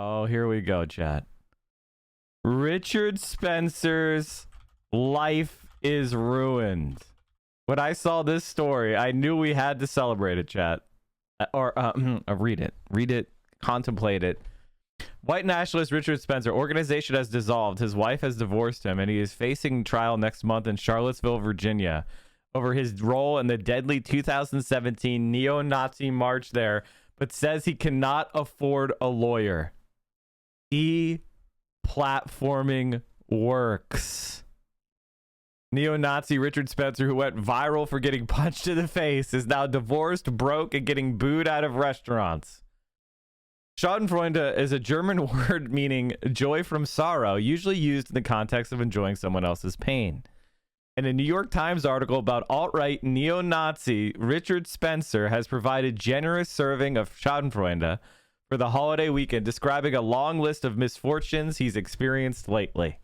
Oh, here we go, chat. Richard Spencer's life is ruined. When I saw this story, I knew we had to celebrate it, chat. Or read it. Read it. Contemplate it. White nationalist Richard Spencer organization has dissolved. His wife has divorced him, and he is facing trial next month in Charlottesville, Virginia, over his role in the deadly 2017 neo-Nazi march there, but says he cannot afford a lawyer. Deplatforming works. Neo-Nazi Richard Spencer, who went viral for getting punched in the face, is now divorced, broke, and getting booed out of restaurants. Schadenfreude is a German word meaning joy from sorrow, usually used in the context of enjoying someone else's pain. In a New York Times article about alt-right neo-Nazi, Richard Spencer has provided generous serving of Schadenfreude for the holiday weekend, describing a long list of misfortunes he's experienced lately.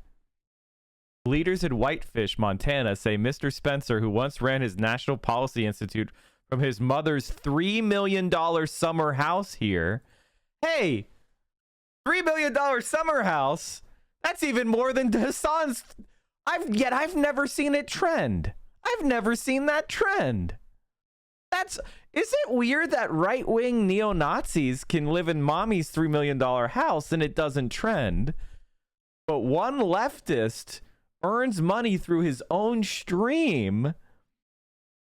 Leaders in Whitefish, Montana, say Mr. Spencer, who once ran his National Policy Institute from his mother's $3 million summer house here. Hey, $3 million summer house? That's even more than Hassan's. I've never seen it trend. I've never seen that trend. Is it weird that right-wing neo-Nazis can live in mommy's $3 million house and it doesn't trend? But one leftist earns money through his own stream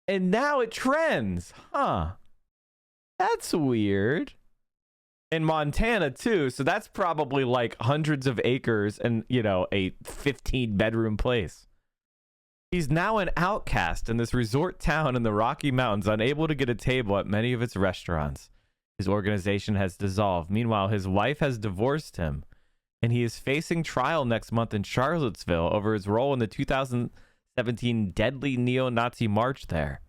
and now it trends. Huh. That's weird. In Montana too, so that's probably like hundreds of acres and, you know, a 15-bedroom place. He's now an outcast in this resort town in the Rocky Mountains, unable to get a table at many of its restaurants. His organization has dissolved. Meanwhile, his wife has divorced him, and he is facing trial next month in Charlottesville over his role in the 2017 deadly neo-Nazi march there.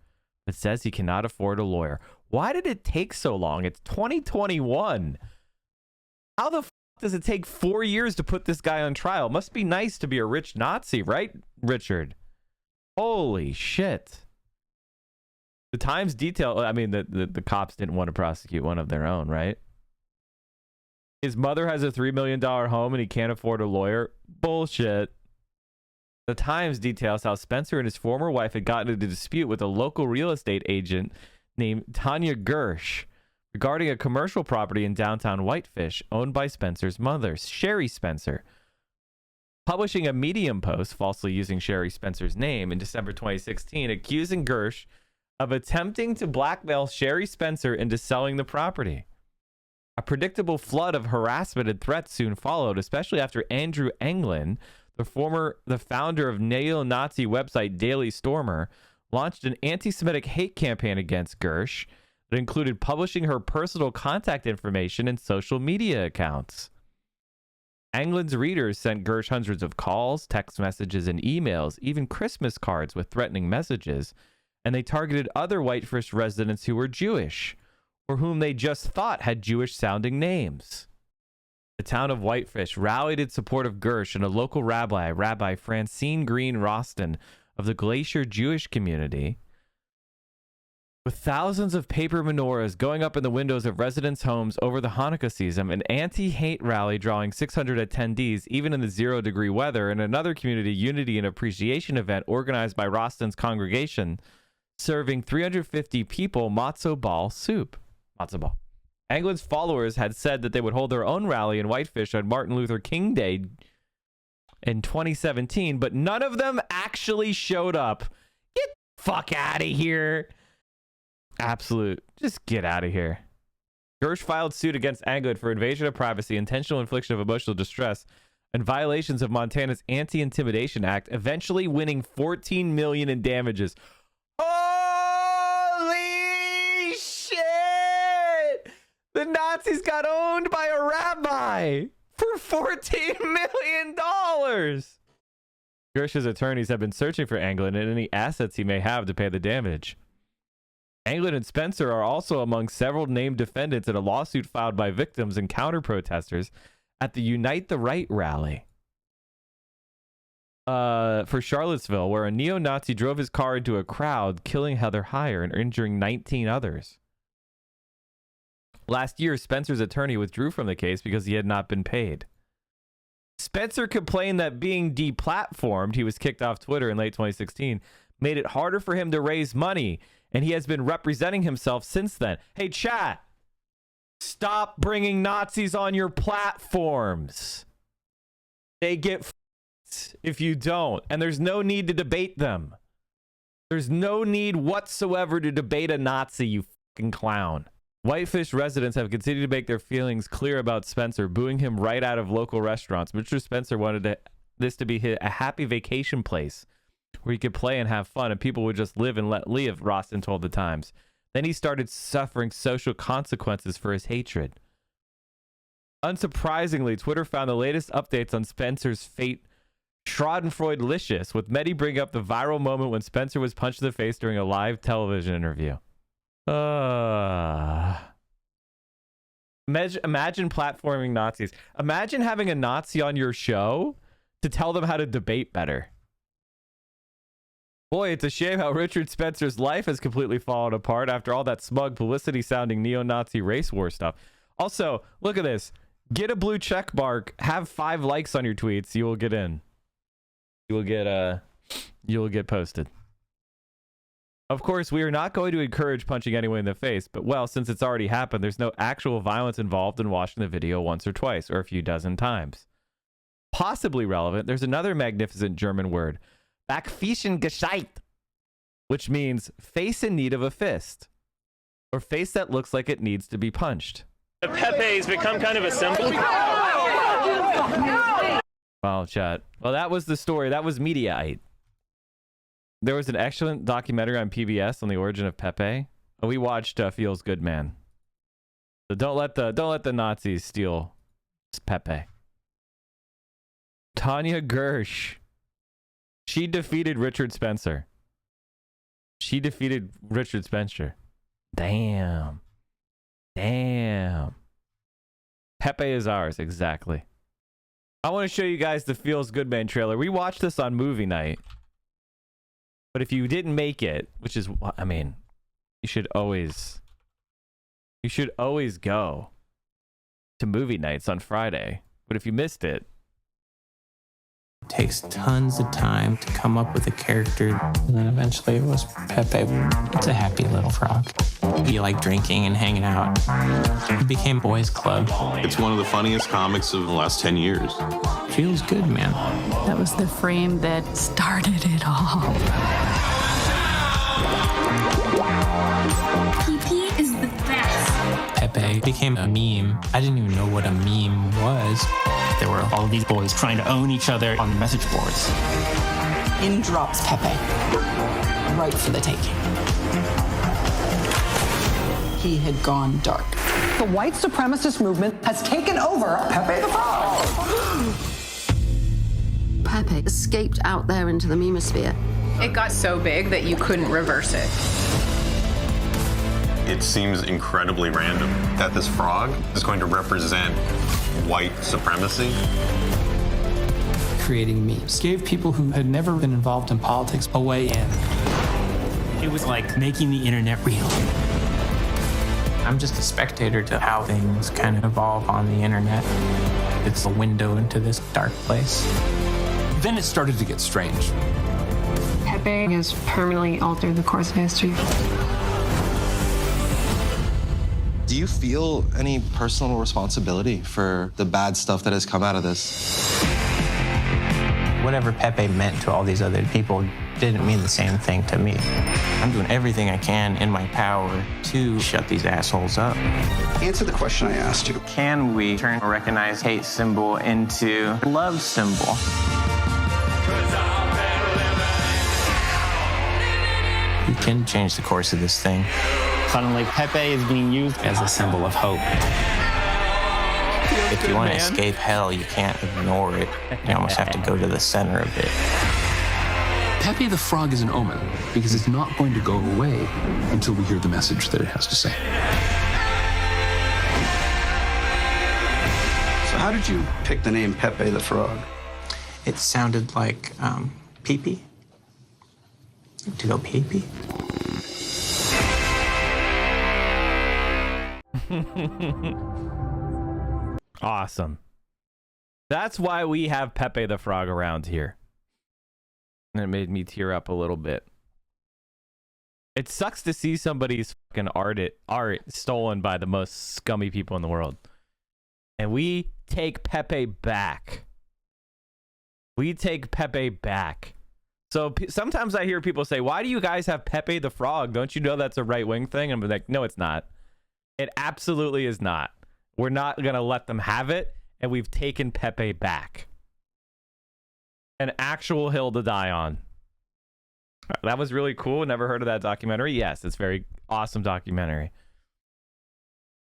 It says he cannot afford a lawyer. Why did it take so long? It's 2021. How the fuck does it take 4 years to put this guy on trial? Must be nice to be a rich Nazi, right, Richard? Holy shit. The Times detail, I mean, the cops didn't want to prosecute one of their own, right? His mother has a $3 million home and he can't afford a lawyer. Bullshit. The Times details how Spencer and his former wife had gotten into a dispute with a local real estate agent named Tanya Gersh regarding a commercial property in downtown Whitefish owned by Spencer's mother, Sherry Spencer. Publishing a Medium post falsely using Sherry Spencer's name in December 2016, accusing Gersh of attempting to blackmail Sherry Spencer into selling the property. A predictable flood of harassment and threats soon followed, especially after Andrew Anglin, the founder of neo-Nazi website Daily Stormer, launched an anti-Semitic hate campaign against Gersh that included publishing her personal contact information and social media accounts. Anglin's readers sent Gersh hundreds of calls, text messages, and emails, even Christmas cards with threatening messages, and they targeted other Whitefish residents who were Jewish, or whom they just thought had Jewish-sounding names. The town of Whitefish rallied in support of Gersh and a local rabbi, Rabbi Francine Green Roston, of the Glacier Jewish community, with thousands of paper menorahs going up in the windows of residents' homes over the Hanukkah season, an anti-hate rally drawing 600 attendees even in the 0-degree weather, and another community unity and appreciation event organized by Roston's congregation, serving 350 people matzo ball soup. Matzo ball. Anglin's followers had said that they would hold their own rally in Whitefish on Martin Luther King Day in 2017, but none of them actually showed up. Get the fuck out of here. Absolute. Just get out of here. Gersh filed suit against Anglin for invasion of privacy, intentional infliction of emotional distress, and violations of Montana's Anti-Intimidation Act, eventually winning $14 million in damages. Holy shit! The Nazis got owned by a rabbi for $14 million. Gersh's attorneys have been searching for Anglin and any assets he may have to pay the damage. Anglin and Spencer are also among several named defendants in a lawsuit filed by victims and counter-protesters at the Unite the Right rally for Charlottesville, where a neo-Nazi drove his car into a crowd, killing Heather Heyer and injuring 19 others. Last year, Spencer's attorney withdrew from the case because he had not been paid. Spencer complained that being deplatformed, he was kicked off Twitter in late 2016, made it harder for him to raise money, and he has been representing himself since then. Hey, chat, stop bringing Nazis on your platforms. They get f***ed if you don't, and there's no need to debate them. There's no need whatsoever to debate a Nazi, you fucking clown. Whitefish residents have continued to make their feelings clear about Spencer, booing him right out of local restaurants. Mr. Spencer wanted this to be a happy vacation place where he could play and have fun, and people would just live and let live, Roston told the Times. Then he started suffering social consequences for his hatred. Unsurprisingly, Twitter found the latest updates on Spencer's fate schadenfreude-licious, with many bringing up the viral moment when Spencer was punched in the face during a live television interview. Imagine platforming Nazis. Imagine having a Nazi on your show to tell them how to debate better. Boy, it's a shame how Richard Spencer's life has completely fallen apart after all that smug publicity-sounding neo-Nazi race war stuff. Also, look at this. Get a blue check mark. Have 5 likes on your tweets. You will get in. You will get posted. Of course, we are not going to encourage punching anyone in the face, but well, since it's already happened, there's no actual violence involved in watching the video once or twice, or a few dozen times. Possibly relevant, there's another magnificent German word, Backfischen gescheit, which means face in need of a fist, or face that looks like it needs to be punched. Pepe's become kind of a symbol. Wow, chat. Well, that was the story. That was Mediaite. There was an excellent documentary on PBS on the origin of Pepe. We watched Feels Good Man. So don't let the Nazis steal Pepe. Tanya Gersh. She defeated Richard Spencer. Damn. Pepe is ours, exactly. I want to show you guys the Feels Good Man trailer. We watched this on movie night. But if you didn't make it, which is, I mean, you should always go to movie nights on Friday. But if you missed it, takes tons of time to come up with a character. And then eventually it was Pepe. It's a happy little frog. He liked drinking and hanging out. It became boys club. It's one of the funniest comics of the last 10 years. Feels good, man. That was the frame that started it all. PP is the best. Pepe became a meme. I didn't even know what a meme was. There were all these boys trying to own each other on the message boards. In drops Pepe. Right for the taking. He had gone dark. The white supremacist movement has taken over Pepe the Frog. Pepe escaped out there into the memosphere. It got so big that you couldn't reverse it. It seems incredibly random that this frog is going to represent white supremacy. Creating memes gave people who had never been involved in politics a way in. It was like making the internet real. I'm just a spectator to how things kind of evolve on the internet. It's a window into this dark place. Then it started to get strange. Pepe has permanently altered the course of history. Do you feel any personal responsibility for the bad stuff that has come out of this? Whatever Pepe meant to all these other people didn't mean the same thing to me. I'm doing everything I can in my power to shut these assholes up. Answer the question I asked you. Can we turn a recognized hate symbol into a love symbol? We can change the course of this thing. Suddenly, Pepe is being used as a symbol of hope. If you want to escape hell, you can't ignore it. You almost have to go to the center of it. Pepe the Frog is an omen because it's not going to go away until we hear the message that it has to say. So how did you pick the name Pepe the Frog? It sounded like pee-pee. To go pee-pee. Awesome. That's why we have Pepe the Frog around here. And it made me tear up a little bit. It sucks to see somebody's fucking art stolen by the most scummy people in the world. And we take Pepe back. We take Pepe back. So sometimes I hear people say, why do you guys have Pepe the Frog? Don't you know that's a right-wing thing? And I'm like, no, it's not. It absolutely is not. We're not going to let them have it. And we've taken Pepe back. An actual hill to die on. That was really cool. Never heard of that documentary. Yes, it's a very awesome documentary.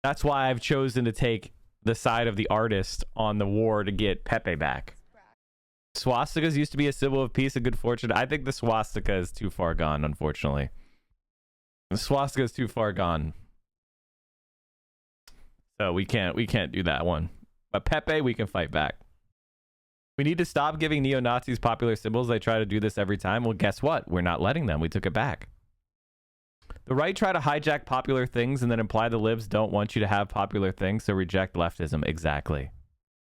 That's why I've chosen to take the side of the artist on the war to get Pepe back. Swastikas used to be a symbol of peace and good fortune. I think the swastika is too far gone, unfortunately. The swastika is too far gone. So we can't do that one. But Pepe, we can fight back. We need to stop giving neo-Nazis popular symbols. They try to do this every time. Well, guess what? We're not letting them. We took it back. The right try to hijack popular things and then imply the libs don't want you to have popular things, so reject leftism. Exactly.